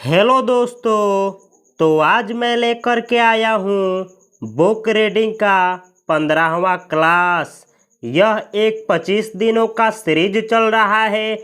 Hello दोस्तों। तो आज मैं लेकर के आया हूँ बुक रीडिंग का 15वां क्लास। यह एक 25 दिनों का सीरीज चल रहा है।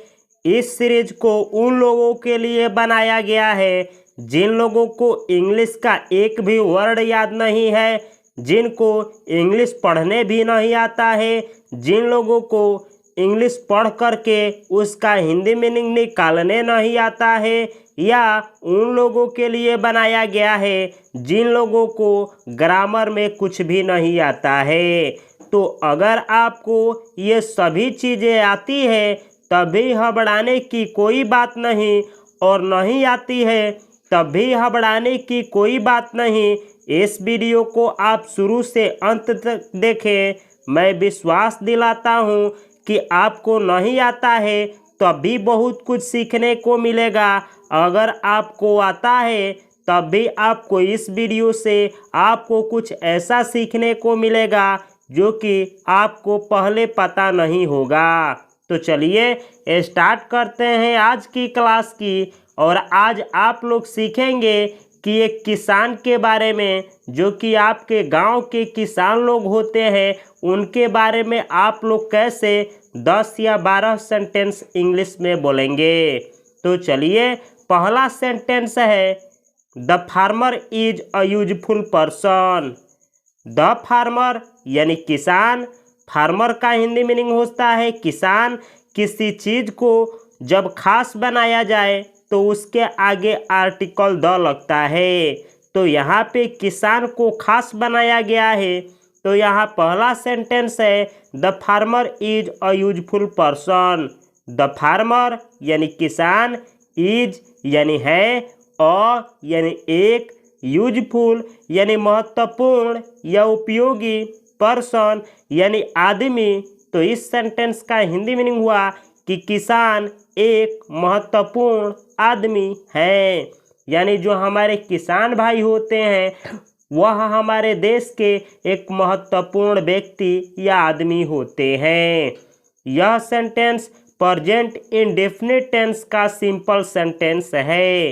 इस सीरीज को उन लोगों के लिए बनाया गया है जिन लोगों को इंग्लिश का एक भी वर्ड याद नहीं है, जिनको इंग्लिश पढ़ने भी नहीं आता है, जिन लोगों को इंग्लिश पढ़ करके उसका हिंदी मीनिंग निकालने नहीं आता है, या उन लोगों के लिए बनाया गया है जिन लोगों को ग्रामर में कुछ भी नहीं आता है। तो अगर आपको ये सभी चीज़ें आती है तभी घबराने की कोई बात नहीं, और नहीं आती है तब भी घबराने की कोई बात नहीं। इस वीडियो को आप शुरू से अंत तक देखें। मैं विश्वास दिलाता हूँ कि आपको नहीं आता है तब भी बहुत कुछ सीखने को मिलेगा। अगर आपको आता है तब भी आपको इस वीडियो से आपको कुछ ऐसा सीखने को मिलेगा जो कि आपको पहले पता नहीं होगा। तो चलिए स्टार्ट करते हैं आज की क्लास की। और आज आप लोग सीखेंगे कि एक किसान के बारे में, जो कि आपके गांव के किसान लोग होते हैं, उनके बारे में आप लोग कैसे 10 या 12 सेंटेंस इंग्लिश में बोलेंगे। तो चलिए, पहला सेंटेंस है the farmer is a useful person. The farmer यानी किसान। फार्मर का हिंदी मीनिंग होता है किसान। किसी चीज़ को जब खास बनाया जाए तो उसके आगे आर्टिकल द लगता है। तो यहाँ पे किसान को खास बनाया गया है। तो यहाँ पहला सेंटेंस है the farmer is a useful person. The farmer यानी किसान, इज यानी है, अ यानी एक, यूजफुल यानी महत्वपूर्ण या उपयोगी, पर्सन यानी आदमी। तो इस सेंटेंस का हिंदी मीनिंग हुआ कि किसान एक महत्वपूर्ण आदमी है। यानी जो हमारे किसान भाई होते हैं वह हमारे देश के एक महत्वपूर्ण व्यक्ति या आदमी होते हैं। यह सेंटेंस प्रेजेंट इंडेफिनिट टेंस का सिंपल सेंटेंस है।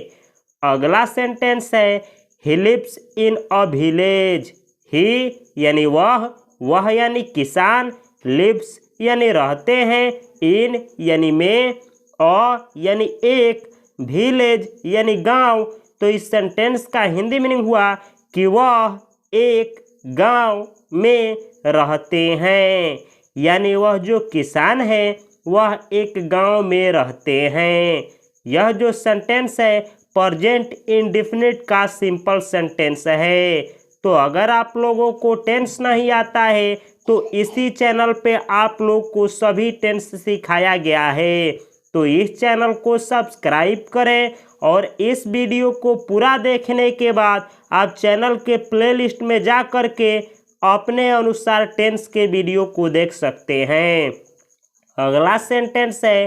अगला सेंटेंस है ही लिव्स इन अ विलेज। ही यानी वह यानी किसान, लिव्स यानी रहते हैं, इन यानी में, अ यानी एक, विलेज यानी गांव। तो इस सेंटेंस का हिंदी मीनिंग हुआ कि वह एक गांव में रहते हैं। यानी वह जो किसान है वह एक गांव में रहते हैं। यह जो सेंटेंस है प्रेजेंट इंडेफिनिट का सिंपल सेंटेंस है। तो अगर आप लोगों को टेंस नहीं आता है तो इसी चैनल पे आप लोग को सभी टेंस सिखाया गया है। तो इस चैनल को सब्सक्राइब करें और इस वीडियो को पूरा देखने के बाद आप चैनल के प्लेलिस्ट में जा कर के अपने अनुसार टेंस के वीडियो को देख सकते हैं। अगला सेंटेंस है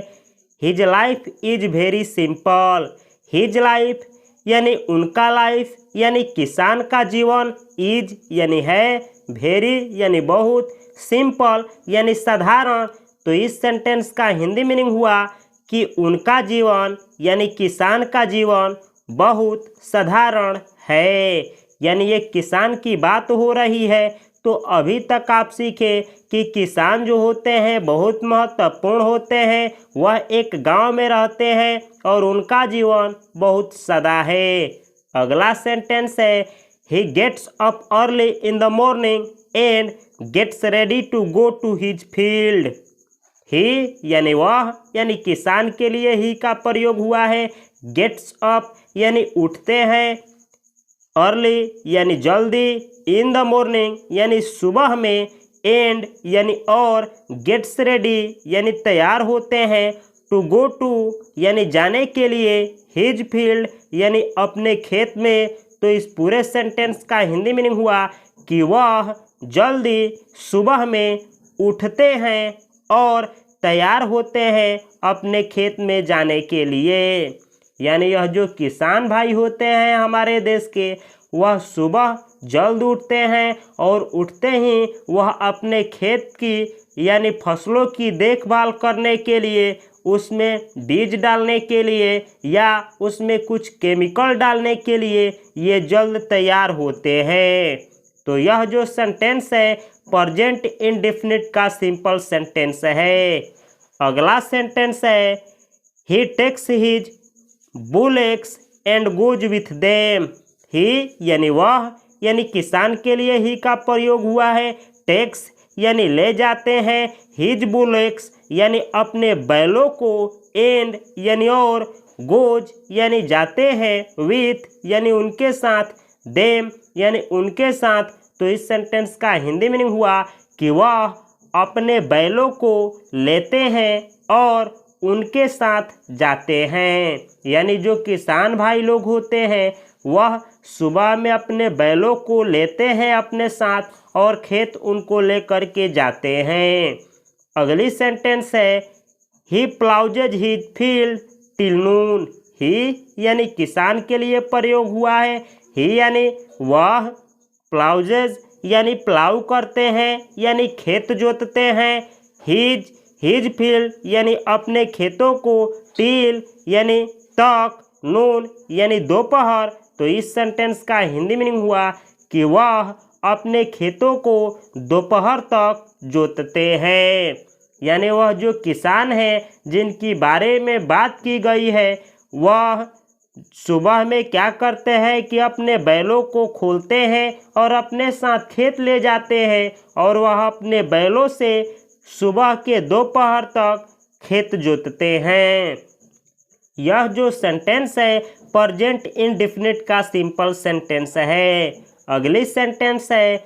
his life is very simple. His life यानी उनका लाइफ यानी किसान का जीवन, इज यानी है, वेरी यानी बहुत, सिंपल यानी साधारण। तो इस सेंटेंस का हिंदी मीनिंग हुआ कि उनका जीवन यानी किसान का जीवन बहुत साधारण है। यानी ये किसान की बात हो रही है। तो अभी तक आप सीखे कि किसान जो होते हैं बहुत महत्वपूर्ण होते हैं, वह एक गांव में रहते हैं और उनका जीवन बहुत सादा है। अगला सेंटेंस है he gets up early in the morning and gets ready to go to his field. He यानी वह यानी किसान के लिए ही का प्रयोग हुआ है। गेट्स अप यानी उठते हैं, अर्ली यानी जल्दी, इन द मॉर्निंग यानी सुबह में, एंड यानी और, गेट्स रेडी यानी तैयार होते हैं, टू गो टू यानी जाने के लिए, हिज फील्ड यानी अपने खेत में। तो इस पूरे सेंटेंस का हिंदी मीनिंग हुआ कि वह जल्दी सुबह में उठते हैं और तैयार होते हैं अपने खेत में जाने के लिए। यानी यह जो किसान भाई होते हैं हमारे देश के, वह सुबह जल्द उठते हैं और उठते ही वह अपने खेत की यानी फसलों की देखभाल करने के लिए उसमें बीज डालने के लिए या उसमें कुछ केमिकल डालने के लिए ये जल्द तैयार होते हैं। तो यह जो सेंटेंस है प्रेजेंट इंडेफिनिट का सिंपल सेंटेंस है। अगला सेंटेंस है he takes his bullocks and goes with them. He यानी वह यानी किसान के लिए ही का प्रयोग हुआ है। टेक्स यानी ले जाते हैं, हिज बुलेक्स यानी अपने बैलों को, एंड यानी और, गोज यानी जाते हैं, विथ यानी उनके साथ, देम यानी उनके साथ। तो इस सेंटेंस का हिंदी मीनिंग हुआ कि वह अपने बैलों को लेते हैं और उनके साथ जाते हैं। यानी जो किसान भाई लोग होते हैं वह सुबह में अपने बैलों को लेते हैं अपने साथ और खेत उनको लेकर के जाते हैं। अगली सेंटेंस है ही प्लाउजेज his field till Noon. He यानी किसान के लिए प्रयोग हुआ है। ही यानी वह, प्लाउजेज यानी प्लाउ करते हैं यानी खेत जोतते हैं, हिज फील्ड यानी अपने खेतों को, टिल यानी तक, नून यानी दोपहर। तो इस सेंटेंस का हिंदी मीनिंग हुआ कि वह अपने खेतों को दोपहर तक जोतते हैं। यानी वह जो किसान हैं जिनकी बारे में बात की गई है वह सुबह में क्या करते हैं कि अपने बैलों को खोलते हैं और अपने साथ खेत ले जाते हैं और वह अपने बैलों से सुबह के दोपहर तक खेत जोतते हैं। यह जो सेंटेंस है प्रेजेंट इंडेफिनिट का सिंपल सेंटेंस है। अगली सेंटेंस है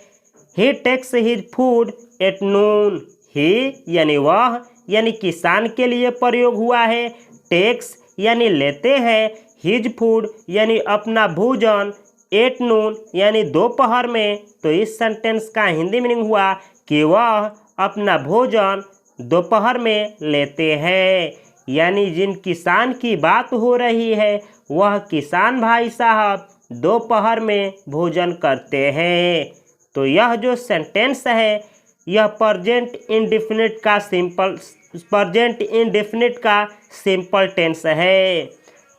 he takes his food at noon. He यानी वह यानी किसान के लिए प्रयोग हुआ है। टेक्स यानी लेते हैं, हिज फूड यानी अपना भोजन, एट नून यानी दोपहर में। तो इस सेंटेंस का हिंदी मीनिंग हुआ कि वह अपना भोजन दोपहर में लेते हैं। यानी जिन किसान की बात हो रही है वह किसान भाई साहब दोपहर में भोजन करते हैं। तो यह जो सेंटेंस है यह प्रेजेंट इंडेफिनिट का सिंपल टेंस है।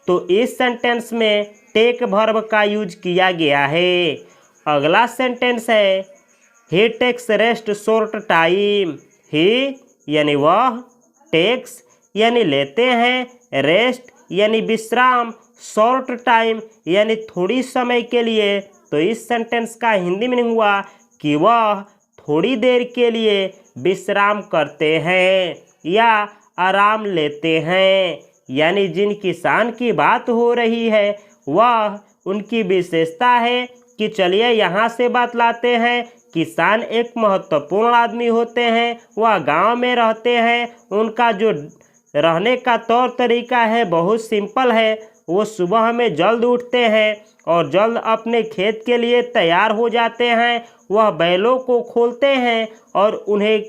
तो इस सेंटेंस में टेक वर्ब का यूज किया गया है। अगला सेंटेंस है he takes rest short time. ही यानी वह, टेक्स यानी लेते हैं, रेस्ट यानी विश्राम, शॉर्ट टाइम यानी थोड़ी समय के लिए। तो इस सेंटेंस का हिंदी मीनिंग हुआ कि वह थोड़ी देर के लिए विश्राम करते हैं या आराम लेते हैं। यानी जिन किसान की बात हो रही है वह, उनकी विशेषता है कि चलिए यहाँ से बात लाते हैं। किसान एक महत्वपूर्ण आदमी होते हैं, वह गांव में रहते हैं, उनका जो रहने का तौर तरीका है बहुत सिंपल है। वो सुबह में जल्द उठते हैं और जल्द अपने खेत के लिए तैयार हो जाते हैं। वह बैलों को खोलते हैं और उन्हें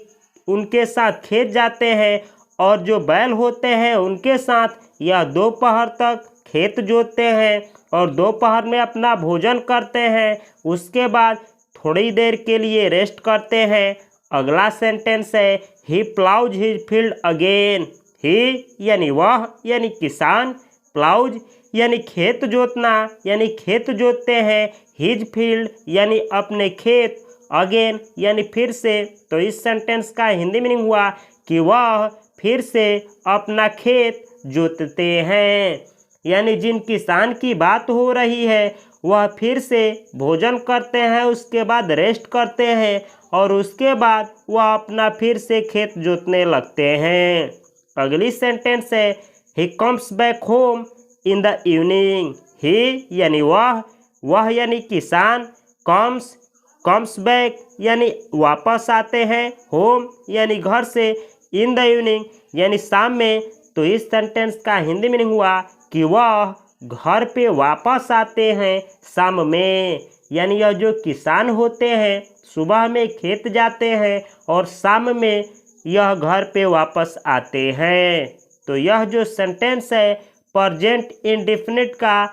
उनके साथ खेत जाते हैं और जो बैल होते हैं उनके साथ यह दोपहर तक खेत जोतते हैं और दोपहर में अपना भोजन करते हैं। उसके बाद थोड़ी देर के लिए रेस्ट करते हैं। अगला सेंटेंस है ही प्लाउज हिज फील्ड अगेन। ही यानी वह यानी किसान, प्लाउज यानी खेत जोतना यानी खेत जोतते हैं, हिज फील्ड यानी अपने खेत, अगेन यानी फिर से। तो इस सेंटेंस का हिंदी मीनिंग हुआ कि वह फिर से अपना खेत जोतते हैं। यानी जिन किसान की बात हो रही है वह फिर से भोजन करते हैं, उसके बाद रेस्ट करते हैं और उसके बाद वह अपना फिर से खेत जोतने लगते हैं। अगली सेंटेंस है he comes back home in the evening. He यानी वह यानी किसान, कम्स बैक यानी वापस आते हैं, होम यानी घर से, इन द इवनिंग यानी शाम में। तो इस सेंटेंस का हिंदी मीनिंग हुआ कि वह घर पे वापस आते हैं शाम में। यानी यह जो किसान होते हैं सुबह में खेत जाते हैं और शाम में यह घर पे वापस आते हैं। तो यह जो सेंटेंस है प्रेजेंट इंडेफिनिट का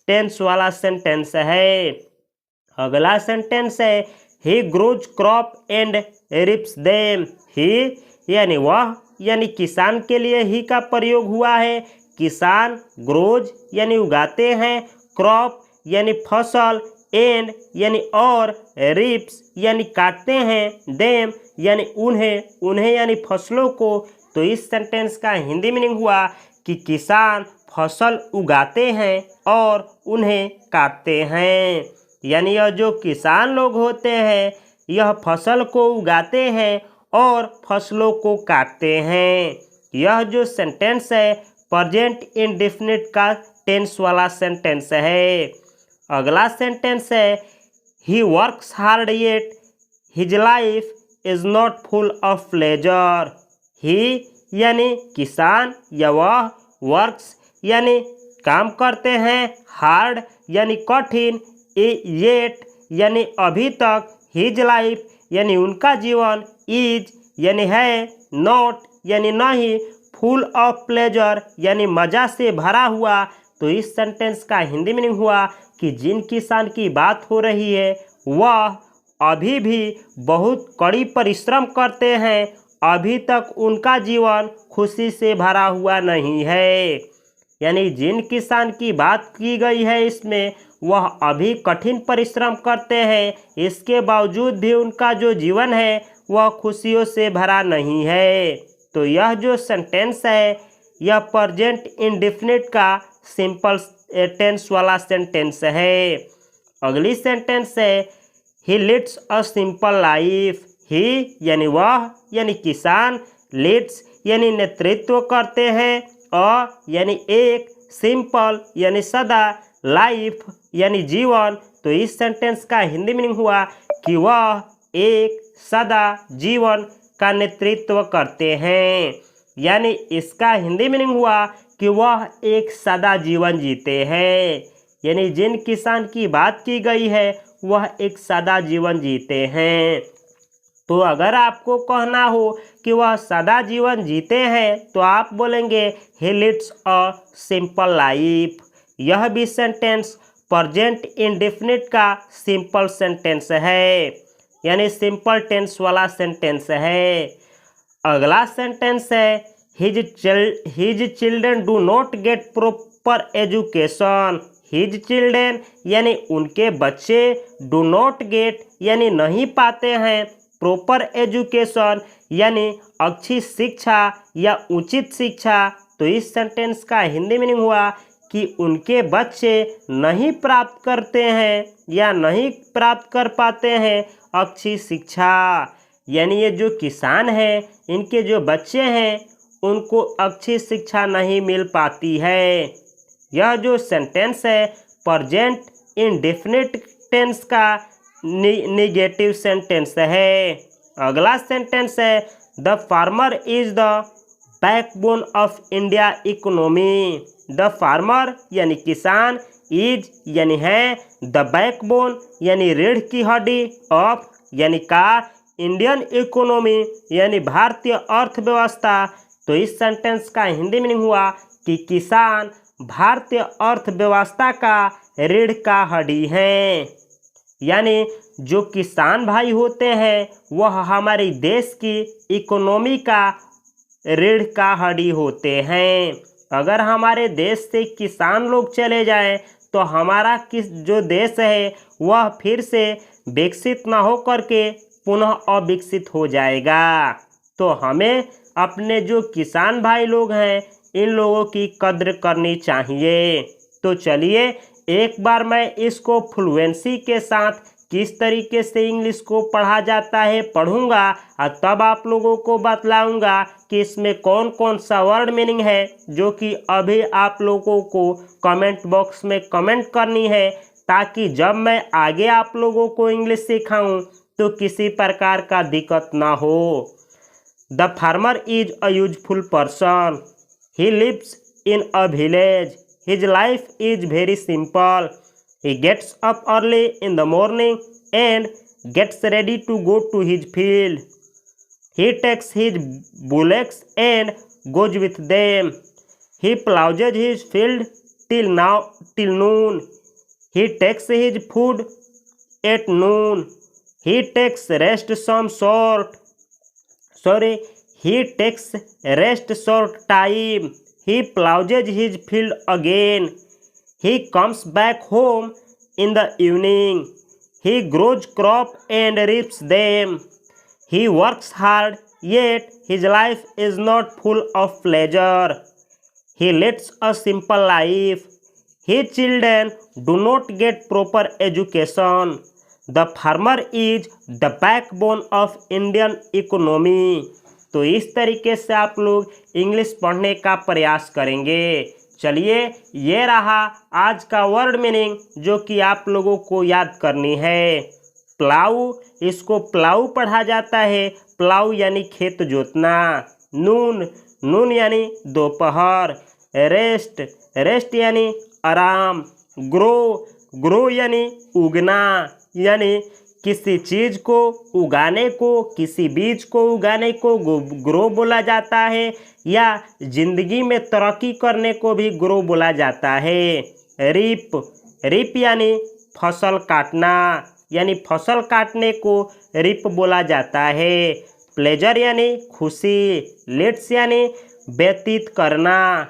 टेंस वाला सेंटेंस है। अगला सेंटेंस है he grows crop and reaps them. He यानी वह यानी किसान के लिए ही का प्रयोग हुआ है। किसान ग्रोज यानी उगाते हैं, क्रॉप यानी फसल, एंड यानी और, रिप्स यानी काटते हैं, देम यानी उन्हें यानी फसलों को। तो इस सेंटेंस का हिंदी मीनिंग हुआ कि किसान फसल उगाते हैं और उन्हें काटते हैं। यानी यह जो किसान लोग होते हैं यह फसल को उगाते हैं और फसलों को काटते हैं। यह जो सेंटेंस है प्रेजेंट इंडेफिनिट का टेंस वाला सेंटेंस है। अगला सेंटेंस है he works hard yet his life is not full of pleasure. He यानी किसान या वह, वर्क्स यानी काम करते हैं, हार्ड यानी कठिन, येट यानी अभी तक, हिज लाइफ यानी उनका जीवन, इज यानी है, नॉट यानी नहीं, फुल ऑफ प्लेजर यानी मज़ा से भरा हुआ। तो इस सेंटेंस का हिंदी मीनिंग हुआ कि जिन किसान की बात हो रही है वह अभी भी बहुत कड़ी परिश्रम करते हैं, अभी तक उनका जीवन खुशी से भरा हुआ नहीं है। यानी जिन किसान की बात की गई है इसमें वह अभी कठिन परिश्रम करते हैं, इसके बावजूद भी उनका जो जीवन है वह खुशियों से भरा नहीं है। तो यह जो सेंटेंस है यह प्रेजेंट इंडेफिनिट का सिंपल टेंस वाला सेंटेंस है। अगली सेंटेंस है ही लीड्स अ सिंपल लाइफ। ही यानी वह यानी किसान, लीड्स यानी नेतृत्व करते हैं, अ यानी एक, सिंपल यानी सदा, लाइफ यानी जीवन। तो इस सेंटेंस का हिंदी मीनिंग हुआ कि वह एक सदा जीवन का नेतृत्व करते हैं। यानी इसका हिंदी मीनिंग हुआ कि वह एक सदा जीवन जीते हैं। यानी जिन किसान की बात की गई है वह एक सदा जीवन जीते हैं। तो अगर आपको कहना हो कि वह सदा जीवन जीते हैं तो आप बोलेंगे ही लीड्स अ सिंपल लाइफ। यह भी सेंटेंस प्रेजेंट इंडेफिनिट का सिंपल सेंटेंस है, यानी सिंपल टेंस वाला सेंटेंस है। अगला सेंटेंस है his children do not get proper education. His children यानी उनके बच्चे, डू नॉट गेट यानी नहीं पाते हैं, प्रॉपर एजुकेशन यानी अच्छी शिक्षा या उचित शिक्षा। तो इस सेंटेंस का हिंदी मीनिंग हुआ कि उनके बच्चे नहीं प्राप्त करते हैं या नहीं प्राप्त कर पाते हैं अच्छी शिक्षा। यानी ये जो किसान हैं इनके जो बच्चे हैं उनको अच्छी शिक्षा नहीं मिल पाती है। यह जो सेंटेंस है प्रेजेंट इंडेफिनिट टेंस का निगेटिव सेंटेंस है। अगला सेंटेंस है the farmer is the backbone of India economy. The farmer यानी किसान, इज यानी है, द बैकबोन यानी रीढ़ की हड्डी, ऑफ यानी का, इंडियन इकोनॉमी यानी भारतीय अर्थव्यवस्था। तो इस सेंटेंस का हिंदी मीनिंग हुआ कि किसान भारतीय अर्थव्यवस्था का रीढ़ का हड्डी है। यानी जो किसान भाई होते हैं वह हमारे देश की इकोनॉमी का रीढ़ का हड्डी होते हैं। अगर हमारे देश से किसान लोग चले जाएं तो हमारा जो देश है वह फिर से विकसित न हो करके पुनः अविकसित हो जाएगा। तो हमें अपने जो किसान भाई लोग हैं इन लोगों की कद्र करनी चाहिए। तो चलिए एक बार मैं इसको फ्लुएंसी के साथ किस तरीके से इंग्लिश को पढ़ा जाता है पढ़ूंगा और तब आप लोगों को बतलाऊंगा कि इसमें कौन कौन सा वर्ड मीनिंग है, जो कि अभी आप लोगों को कमेंट बॉक्स में कमेंट करनी है, ताकि जब मैं आगे आप लोगों को इंग्लिश सिखाऊं तो किसी प्रकार का दिक्कत ना हो। The farmer is a useful person. He lives in a village. His life is very simple. He gets up early in the morning and gets ready to go to his field. He takes his bullocks and goes with them. He plows his field till noon. He takes his food at noon. He takes rest He takes rest short time. He plows his field again. He comes back home in the evening. He grows crop and reaps them. He works hard, yet his life is not full of pleasure. He leads a simple life. His children do not get proper education. The farmer is the backbone of Indian economy. तो इस तरीके से आप लोग English पढ़ने का प्रयास करेंगे। चलिए, ये रहा आज का वर्ड मीनिंग जो कि आप लोगों को याद करनी है। प्लाऊ, इसको प्लाऊ पढ़ा जाता है। प्लाऊ यानी खेत जोतना। नून, नून यानी दोपहर। रेस्ट, रेस्ट यानी आराम। ग्रो, ग्रो यानी उगना, यानी किसी चीज़ को उगाने को, किसी बीज को उगाने को ग्रो बोला जाता है, या जिंदगी में तरक्की करने को भी ग्रो बोला जाता है। रीप, रीप यानी फसल काटना, यानी फसल काटने को रीप बोला जाता है। प्लेजर यानी खुशी। लेट्स यानी व्यतीत करना,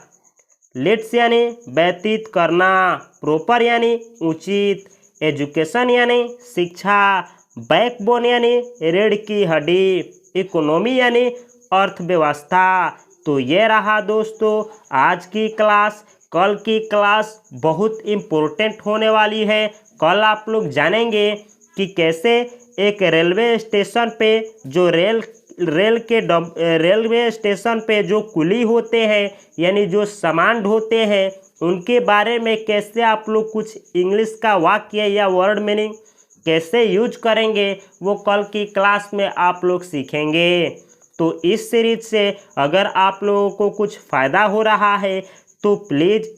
लेट्स यानी व्यतीत करना। प्रॉपर यानी उचित। एजुकेशन यानी शिक्षा। बैकबोन यानी रीढ़ की हड्डी। इकोनॉमी यानी अर्थव्यवस्था। तो ये रहा दोस्तों आज की क्लास। कल की क्लास बहुत इम्पोर्टेंट होने वाली है। कल आप लोग जानेंगे कि कैसे एक रेलवे स्टेशन पे जो रेलवे स्टेशन पे जो कुली होते हैं, यानी जो सामान ढोते हैं, उनके बारे में कैसे आप लोग कुछ इंग्लिश का वाक्य या वर्ड मीनिंग कैसे यूज करेंगे, वो कल की क्लास में आप लोग सीखेंगे। तो इस सीरीज से अगर आप लोगों को कुछ फ़ायदा हो रहा है तो प्लीज़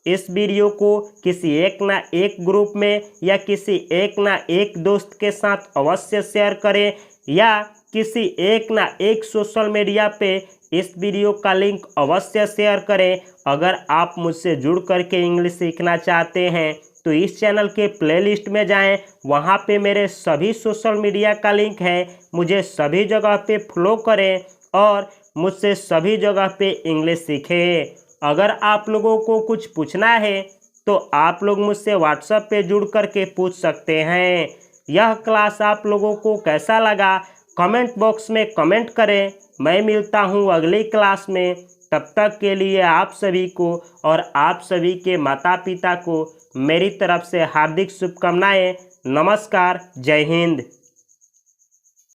इस वीडियो को किसी एक ना एक ग्रुप में या किसी एक ना एक दोस्त के साथ अवश्य शेयर करें, या किसी एक ना एक सोशल मीडिया पे इस वीडियो का लिंक अवश्य शेयर करें। अगर आप मुझसे जुड़ करके इंग्लिश सीखना चाहते हैं तो इस चैनल के प्लेलिस्ट में जाएं, वहां पे मेरे सभी सोशल मीडिया का लिंक है। मुझे सभी जगह पे फॉलो करें और मुझसे सभी जगह पे इंग्लिश सीखें। अगर आप लोगों को कुछ पूछना है तो आप लोग मुझसे व्हाट्सएप पे जुड़ करके पूछ सकते हैं। यह क्लास आप लोगों को कैसा लगा कमेंट बॉक्स में कमेंट करें। मैं मिलता हूँ अगली क्लास में। तब तक के लिए आप सभी को और आप सभी के माता पिता को मेरी तरफ से हार्दिक शुभकामनाएं। नमस्कार, जय हिंद।